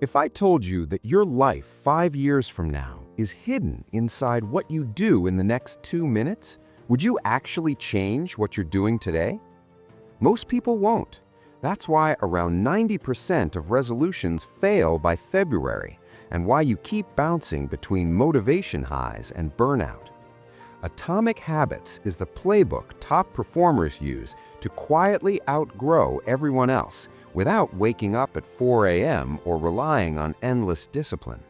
If I told you that your life 5 years from now is hidden inside what you do in the next 2 minutes, would you actually change what you're doing today? Most people won't. That's why around 90% of resolutions fail by February, and why you keep bouncing between motivation highs and burnout. Atomic Habits is the playbook top performers use to quietly outgrow everyone else without waking up at 4 a.m. or relying on endless discipline.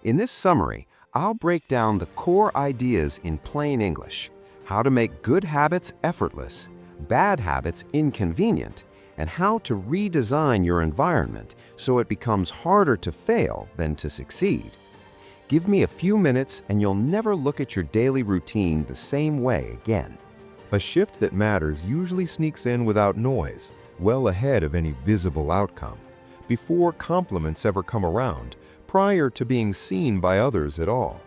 In this summary, I'll break down the core ideas in plain English: how to make good habits effortless, bad habits inconvenient, and how to redesign your environment so it becomes harder to fail than to succeed. Give me a few minutes and you'll never look at your daily routine the same way again. A shift that matters usually sneaks in without noise, well ahead of any visible outcome, before compliments ever come around, prior to being seen by others at all.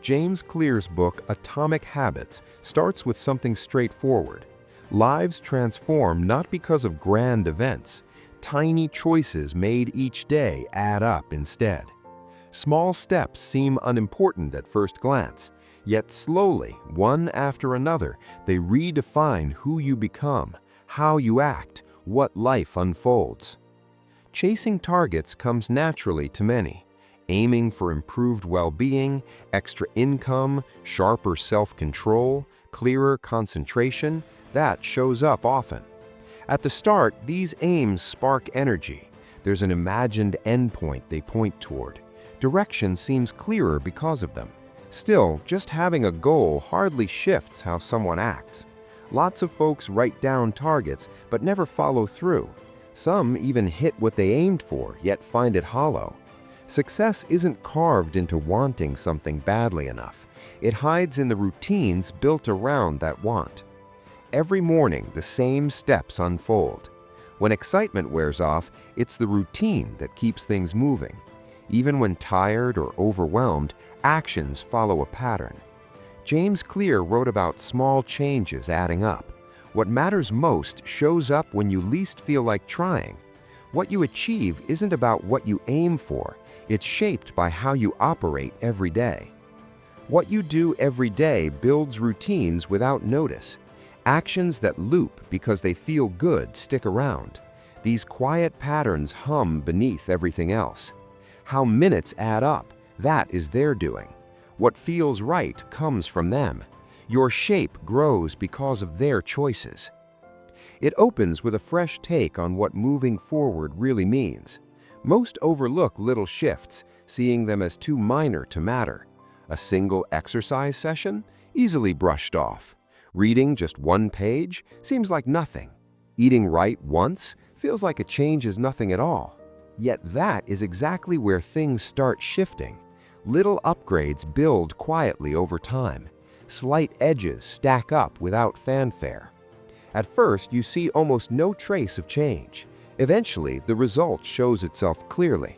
James Clear's book, Atomic Habits, starts with something straightforward. Lives transform not because of grand events. Tiny choices made each day add up instead. Small steps seem unimportant at first glance, yet slowly, one after another, they redefine who you become, how you act, what life unfolds. Chasing targets comes naturally to many. Aiming for improved well-being, extra income, sharper self-control, clearer concentration, that shows up often. At the start, these aims spark energy. There's an imagined endpoint they point toward. Direction seems clearer because of them. Still, just having a goal hardly shifts how someone acts. Lots of folks write down targets but never follow through. Some even hit what they aimed for, yet find it hollow. Success isn't carved into wanting something badly enough. It hides in the routines built around that want. Every morning, the same steps unfold. When excitement wears off, it's the routine that keeps things moving. Even when tired or overwhelmed, actions follow a pattern. James Clear wrote about small changes adding up. What matters most shows up when you least feel like trying. What you achieve isn't about what you aim for. It's shaped by how you operate every day. What you do every day builds routines without notice. Actions that loop because they feel good stick around. These quiet patterns hum beneath everything else. How minutes add up, that is their doing. What feels right comes from them. Your shape grows because of their choices. It opens with a fresh take on what moving forward really means. Most overlook little shifts, seeing them as too minor to matter. A single exercise session? Easily brushed off. Reading just one page? Seems like nothing. Eating right once? Feels like a change is nothing at all. Yet that is exactly where things start shifting. Little upgrades build quietly over time. Slight edges stack up without fanfare. At first, you see almost no trace of change. Eventually, the result shows itself clearly.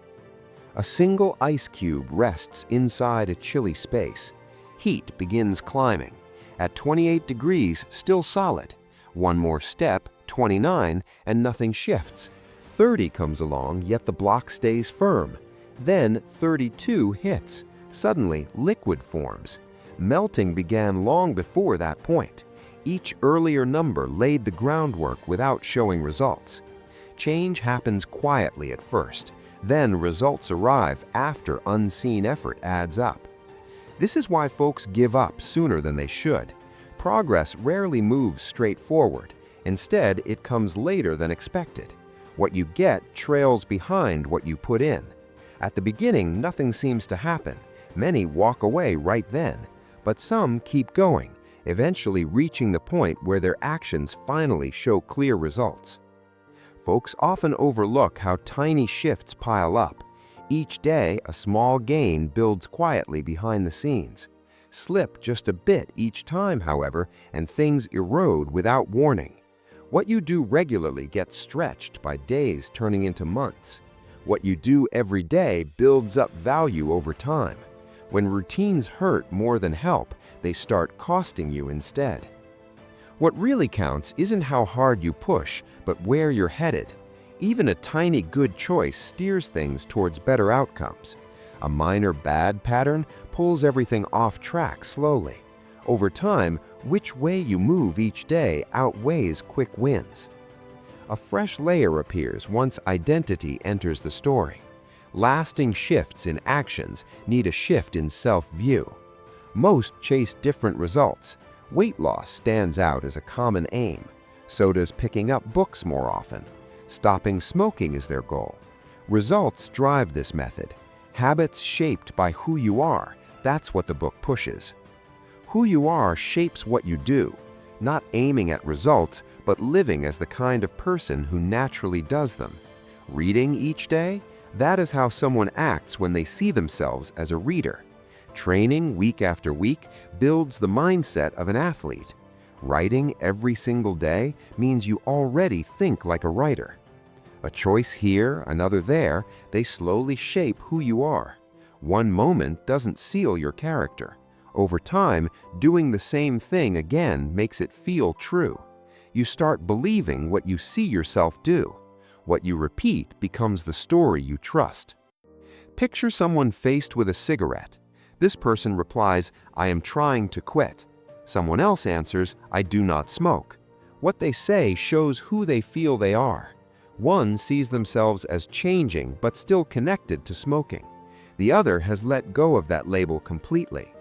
A single ice cube rests inside a chilly space. Heat begins climbing. At 28 degrees, still solid. One more step, 29, and nothing shifts. 30 comes along, yet the block stays firm. Then 32 hits. Suddenly, liquid forms. Melting began long before that point. Each earlier number laid the groundwork without showing results. Change happens quietly at first. Then results arrive after unseen effort adds up. This is why folks give up sooner than they should. Progress rarely moves straight forward. Instead, it comes later than expected. What you get trails behind what you put in. At the beginning, nothing seems to happen. Many walk away right then, but some keep going, eventually reaching the point where their actions finally show clear results. Folks often overlook how tiny shifts pile up. Each day, a small gain builds quietly behind the scenes. Slip just a bit each time, however, and things erode without warning. What you do regularly gets stretched by days turning into months. What you do every day builds up value over time. When routines hurt more than help, they start costing you instead. What really counts isn't how hard you push, but where you're headed. Even a tiny good choice steers things towards better outcomes. A minor bad pattern pulls everything off track slowly. Over time, which way you move each day outweighs quick wins. A fresh layer appears once identity enters the story. Lasting shifts in actions need a shift in self-view. Most chase different results. Weight loss stands out as a common aim. So does picking up books more often. Stopping smoking is their goal. Results drive this method. Habits shaped by who you are, that's what the book pushes. Who you are shapes what you do, not aiming at results, but living as the kind of person who naturally does them. Reading each day? That is how someone acts when they see themselves as a reader. Training week after week builds the mindset of an athlete. Writing every single day means you already think like a writer. A choice here, another there, they slowly shape who you are. One moment doesn't seal your character. Over time, doing the same thing again makes it feel true. You start believing what you see yourself do. What you repeat becomes the story you trust. Picture someone faced with a cigarette. This person replies, "I am trying to quit." Someone else answers, "I do not smoke." What they say shows who they feel they are. One sees themselves as changing but still connected to smoking. The other has let go of that label completely.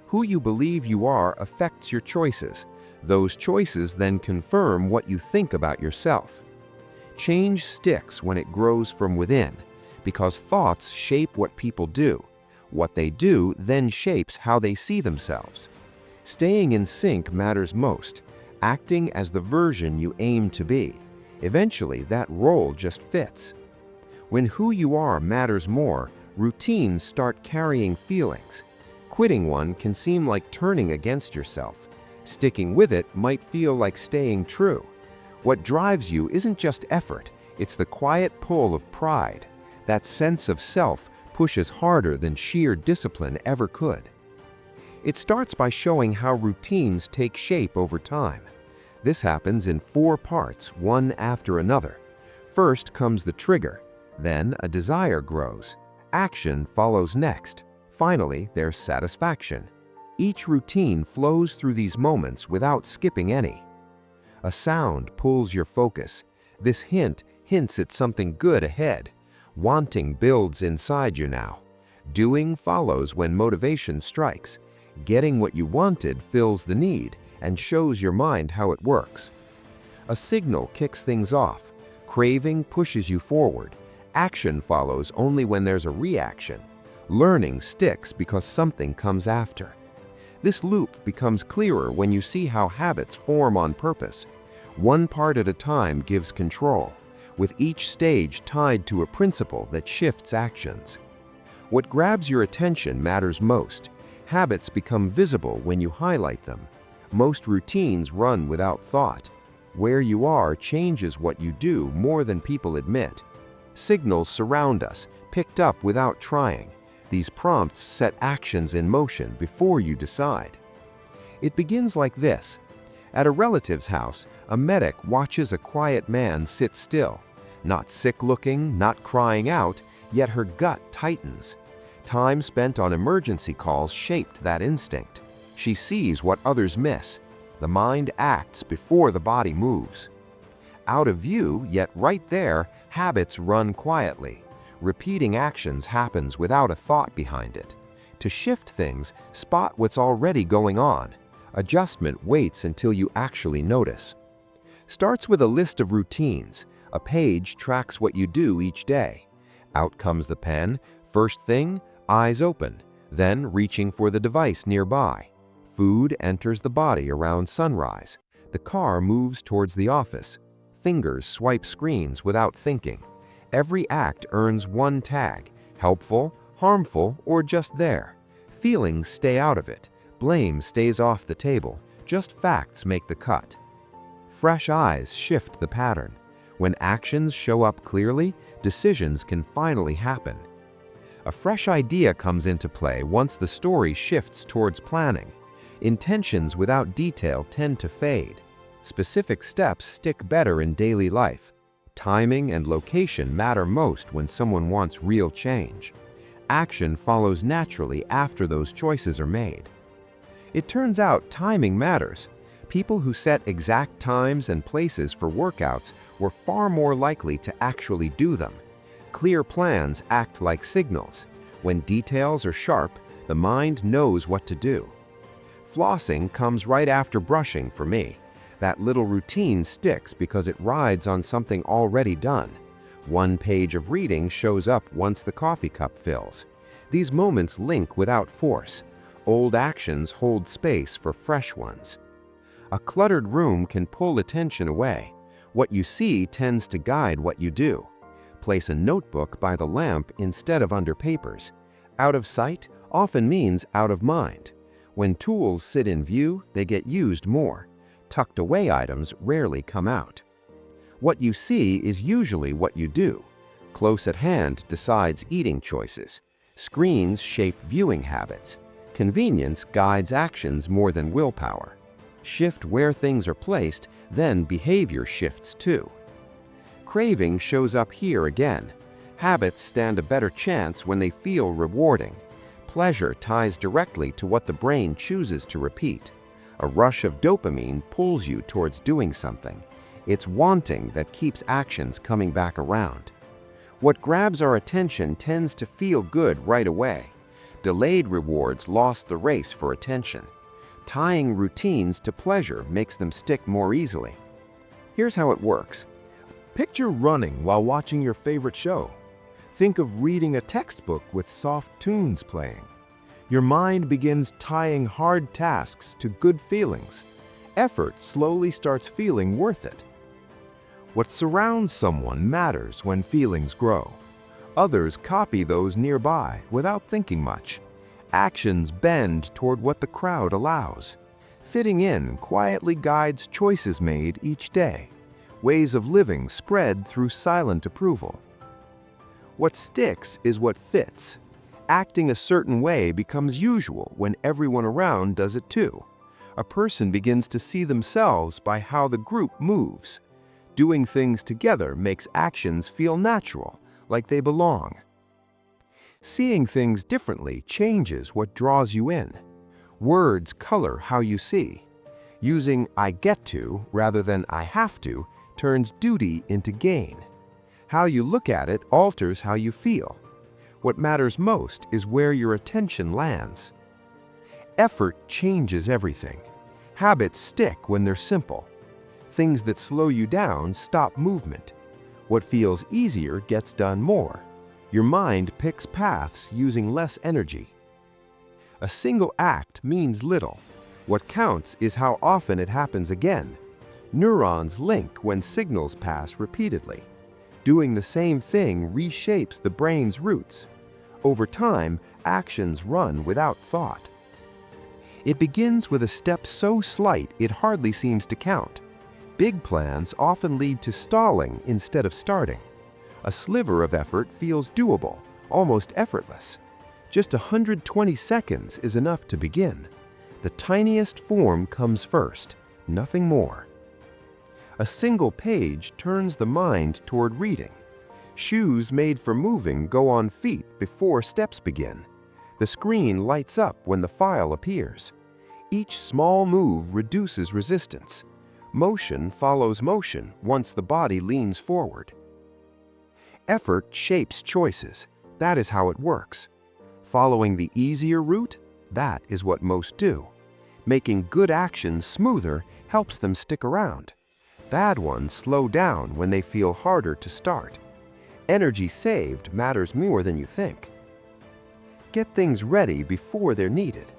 Who you believe you are affects your choices. Those choices then confirm what you think about yourself. Change sticks when it grows from within, because thoughts shape what people do. What they do then shapes how they see themselves. Staying in sync matters most, acting as the version you aim to be. Eventually, that role just fits. When who you are matters more, routines start carrying feelings. Quitting one can seem like turning against yourself. Sticking with it might feel like staying true. What drives you isn't just effort, it's the quiet pull of pride. That sense of self pushes harder than sheer discipline ever could. It starts by showing how routines take shape over time. This happens in 4 parts, one after another. First comes the trigger, then a desire grows. Action follows next. Finally, there's satisfaction. Each routine flows through these moments without skipping any. A sound pulls your focus. This hint hints at something good ahead. Wanting builds inside you now. Doing follows when motivation strikes. Getting what you wanted fills the need and shows your mind how it works. A signal kicks things off. Craving pushes you forward. Action follows only when there's a reaction. Learning sticks because something comes after. This loop becomes clearer when you see how habits form on purpose. One part at a time gives control, with each stage tied to a principle that shifts actions. What grabs your attention matters most. Habits become visible when you highlight them. Most routines run without thought. Where you are changes what you do more than people admit. Signals surround us, picked up without trying. These prompts set actions in motion before you decide. It begins like this. At a relative's house, a medic watches a quiet man sit still. Not sick-looking, not crying out, yet her gut tightens. Time spent on emergency calls shaped that instinct. She sees what others miss. The mind acts before the body moves. Out of view, yet right there, habits run quietly. Repeating actions happens without a thought behind it. To shift things, spot what's already going on. Adjustment waits until you actually notice. Starts with a list of routines. A page tracks what you do each day. Out comes the pen. First thing, eyes open. Then reaching for the device nearby. Food enters the body around sunrise. The car moves towards the office. Fingers swipe screens without thinking. Every act earns one tag: helpful, harmful, or just there. Feelings stay out of it. Blame stays off the table. Just facts make the cut. Fresh eyes shift the pattern. When actions show up clearly, decisions can finally happen. A fresh idea comes into play once the story shifts towards planning. Intentions without detail tend to fade. Specific steps stick better in daily life. Timing and location matter most when someone wants real change. Action follows naturally after those choices are made. It turns out timing matters. People who set exact times and places for workouts were far more likely to actually do them. Clear plans act like signals. When details are sharp, the mind knows what to do. Flossing comes right after brushing for me. That little routine sticks because it rides on something already done. One page of reading shows up once the coffee cup fills. These moments link without force. Old actions hold space for fresh ones. A cluttered room can pull attention away. What you see tends to guide what you do. Place a notebook by the lamp instead of under papers. Out of sight often means out of mind. When tools sit in view, they get used more. Tucked away items rarely come out. What you see is usually what you do. Close at hand decides eating choices. Screens shape viewing habits. Convenience guides actions more than willpower. Shift where things are placed, then behavior shifts too. Craving shows up here again. Habits stand a better chance when they feel rewarding. Pleasure ties directly to what the brain chooses to repeat. A rush of dopamine pulls you towards doing something. It's wanting that keeps actions coming back around. What grabs our attention tends to feel good right away. Delayed rewards lost the race for attention. Tying routines to pleasure makes them stick more easily. Here's how it works. Picture running while watching your favorite show. Think of reading a textbook with soft tunes playing. Your mind begins tying hard tasks to good feelings. Effort slowly starts feeling worth it. What surrounds someone matters when feelings grow. Others copy those nearby without thinking much. Actions bend toward what the crowd allows. Fitting in quietly guides choices made each day. Ways of living spread through silent approval. What sticks is what fits. Acting a certain way becomes usual when everyone around does it too. A person begins to see themselves by how the group moves. Doing things together makes actions feel natural, like they belong. Seeing things differently changes what draws you in. Words color how you see. Using "I get to" rather than "I have to" turns duty into gain. How you look at it alters how you feel. What matters most is where your attention lands. Effort changes everything. Habits stick when they're simple. Things that slow you down stop movement. What feels easier gets done more. Your mind picks paths using less energy. A single act means little. What counts is how often it happens again. Neurons link when signals pass repeatedly. Doing the same thing reshapes the brain's roots. Over time, actions run without thought. It begins with a step so slight it hardly seems to count. Big plans often lead to stalling instead of starting. A sliver of effort feels doable, almost effortless. Just 120 seconds is enough to begin. The tiniest form comes first, nothing more. A single page turns the mind toward reading. Shoes made for moving go on feet before steps begin. The screen lights up when the file appears. Each small move reduces resistance. Motion follows motion once the body leans forward. Effort shapes choices. That is how it works. Following the easier route, that is what most do. Making good actions smoother helps them stick around. Bad ones slow down when they feel harder to start. Energy saved matters more than you think. Get things ready before they're needed.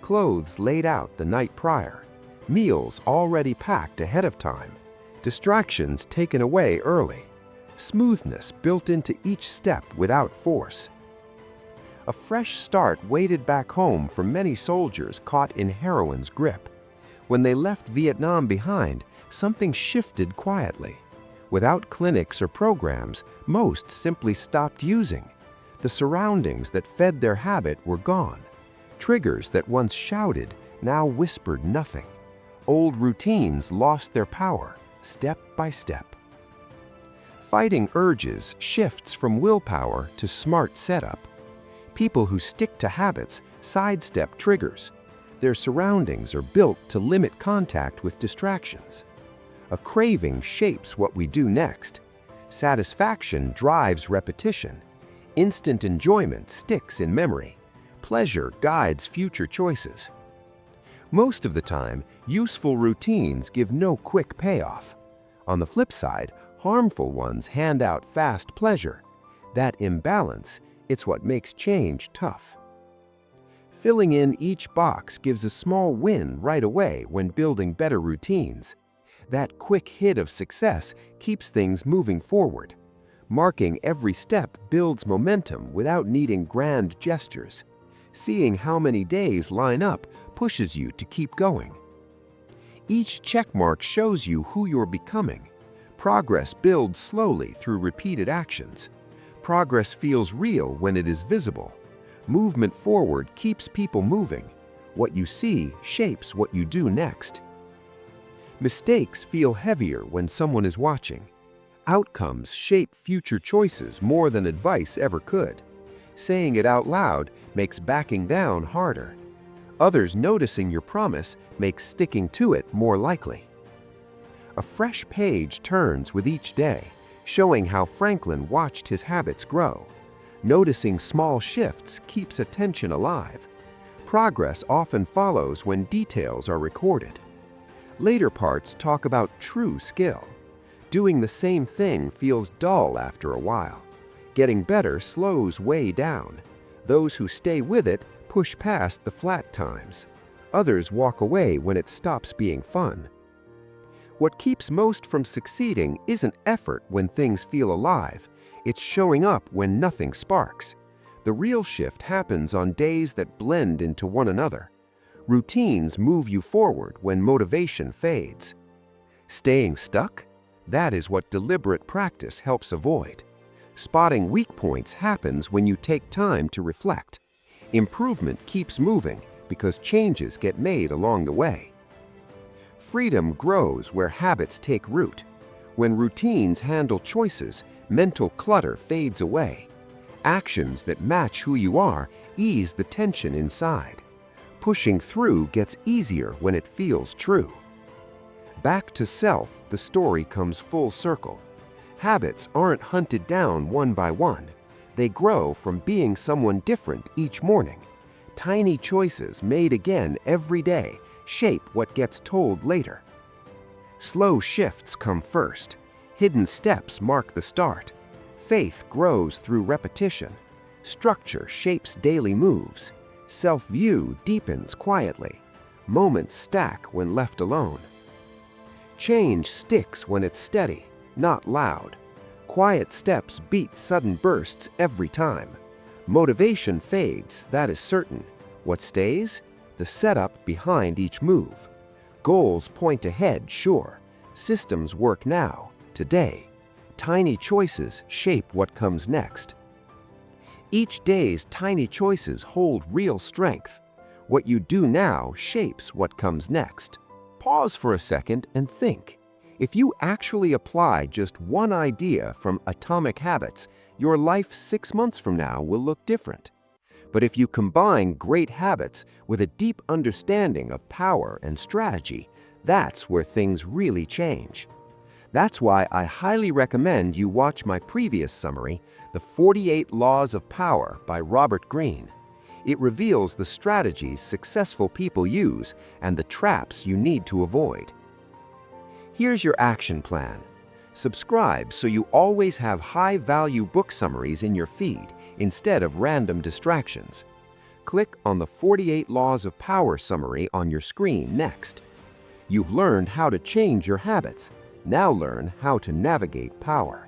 Clothes laid out the night prior. Meals already packed ahead of time. Distractions taken away early. Smoothness built into each step without force. A fresh start waited back home for many soldiers caught in heroin's grip. When they left Vietnam behind, something shifted quietly. Without clinics or programs, most simply stopped using. The surroundings that fed their habit were gone. Triggers that once shouted now whispered nothing. Old routines lost their power, step by step. Fighting urges shifts from willpower to smart setup. People who stick to habits sidestep triggers. Their surroundings are built to limit contact with distractions. A craving shapes what we do next. Satisfaction drives repetition. Instant enjoyment sticks in memory. Pleasure guides future choices. Most of the time, useful routines give no quick payoff. On the flip side, harmful ones hand out fast pleasure. That imbalance, it's what makes change tough. Filling in each box gives a small win right away when building better routines. That quick hit of success keeps things moving forward. Marking every step builds momentum without needing grand gestures. Seeing how many days line up pushes you to keep going. Each checkmark shows you who you're becoming. Progress builds slowly through repeated actions. Progress feels real when it is visible. Movement forward keeps people moving. What you see shapes what you do next. Mistakes feel heavier when someone is watching. Outcomes shape future choices more than advice ever could. Saying it out loud makes backing down harder. Others noticing your promise makes sticking to it more likely. A fresh page turns with each day, showing how Franklin watched his habits grow. Noticing small shifts keeps attention alive. Progress often follows when details are recorded. Later parts talk about true skill. Doing the same thing feels dull after a while. Getting better slows way down. Those who stay with it push past the flat times. Others walk away when it stops being fun. What keeps most from succeeding isn't effort when things feel alive. It's showing up when nothing sparks. The real shift happens on days that blend into one another. Routines move you forward when motivation fades. Staying stuck? That is what deliberate practice helps avoid. Spotting weak points happens when you take time to reflect. Improvement keeps moving because changes get made along the way. Freedom grows where habits take root. When routines handle choices, mental clutter fades away. Actions that match who you are ease the tension inside. Pushing through gets easier when it feels true. Back to self, the story comes full circle. Habits aren't hunted down one by one. They grow from being someone different each morning. Tiny choices made again every day shape what gets told later. Slow shifts come first. Hidden steps mark the start. Faith grows through repetition. Structure shapes daily moves. Self-view deepens quietly. Moments stack when left alone. Change sticks when it's steady, not loud. Quiet steps beat sudden bursts every time. Motivation fades, that is certain. What stays? The setup behind each move. Goals point ahead, sure. Systems work now, today. Tiny choices shape what comes next. Each day's tiny choices hold real strength. What you do now shapes what comes next. Pause for a second and think. If you actually apply just one idea from Atomic Habits, your life 6 months from now will look different. But if you combine great habits with a deep understanding of power and strategy, that's where things really change. That's why I highly recommend you watch my previous summary, The 48 Laws of Power by Robert Greene. It reveals the strategies successful people use and the traps you need to avoid. Here's your action plan. Subscribe so you always have high-value book summaries in your feed instead of random distractions. Click on the 48 Laws of Power summary on your screen next. You've learned how to change your habits. Now learn how to navigate power.